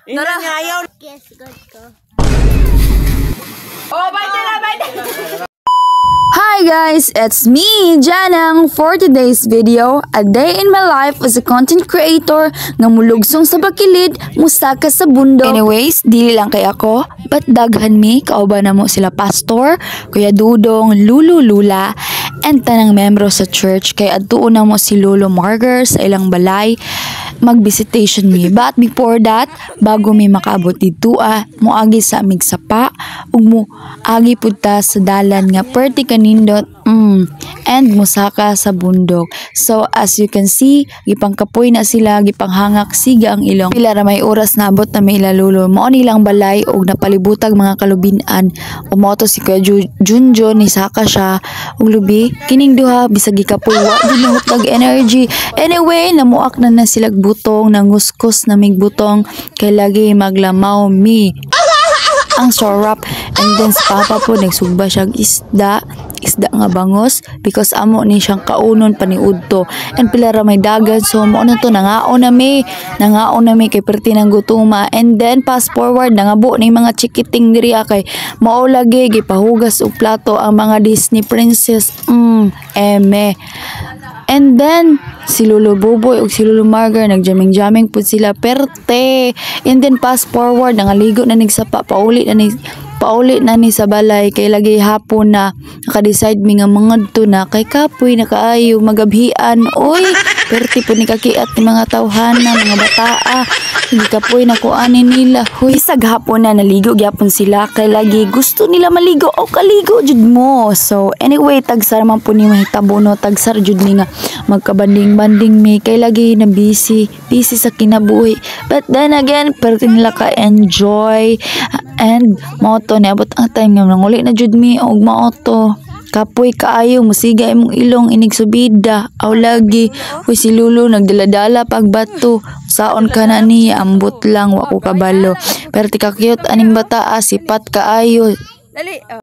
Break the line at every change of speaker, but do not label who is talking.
Tara. Ayaw.
Yes, good ko.
Oh, bye na.
Hi guys, it's me, Janang, for today's video, a day in my life as a content creator nga mulugsong sa bakilid, musaka sa bundok. Anyways, dili lang kay ako, but daghan mi, kauban na mo sila pastor, Kuya Dudong, Lulu Lula, and tanang membro sa church, kay adtuon na mo si Lolo Marger sa ilang balay, mag-visitation mi. But before that, bago mi makaabot dito moagi sa amig sapa, ug mo agi pud ta sa dalan nga perti kanindot, and musaka sa bundok. So as you can see, gipangkapoy na sila, gipanghangak siga ang ilong. Pila ra may oras na abot na may ilalulo. Mao nilang balay og napalibutag mga kalubinan. Umoto si Kuya Junjo ni saka siya og lubi. Kining duha bisag gikapoy wa din nahutag energy. Anyway, namuak na sila butong, nanguskus na mig butong kay lagi maglamaw mi. Ang sarap. And then sa papa po nagsugba siyang isda nga bangos because amo ni siyang kaunon paniudto, and pila ra may dagan, so mo na to nangaon na mi kay perti ng gutuma. And then fast forward nangabo ni mga chikiting diri kay mao lagi gipahugas og plato ang mga Disney princess. Eme. And then si Lolo Boboy ug si Lolo Marger nagjaming-jaming pud sila perte. And then fast forward nangaligo na nig sapa, pauli na ni sa balay kay lagi hapon na naka-decide mi nga mangadto na kay kapoy nakaayo magabhian. Oy, perti po ni kakiat ni mga tawhana, mga bataa. Hindi kapoy na kuanin nila. Huy, isag hapon na naligo gyapon sila kay lagi gusto nila maligo o kaligo jud mo. So anyway, tagsar man po ni mahitabo no, tagsar jud ni nga magkabanding-banding mi kay lagi na busy sa kinabuhi. But then again, perti nila ka-enjoy. And moto ni abot ang time nga nanguli na jud mi og maoto. Kapoy kaayo musiga imong ilong inig subida. Aw lagi uy si Lulu nagdaladala pagbato. Saon ka na niya, ambot lang wa ko kabalo. Pero tika cute aning bata, sipat kaayo.
Dali.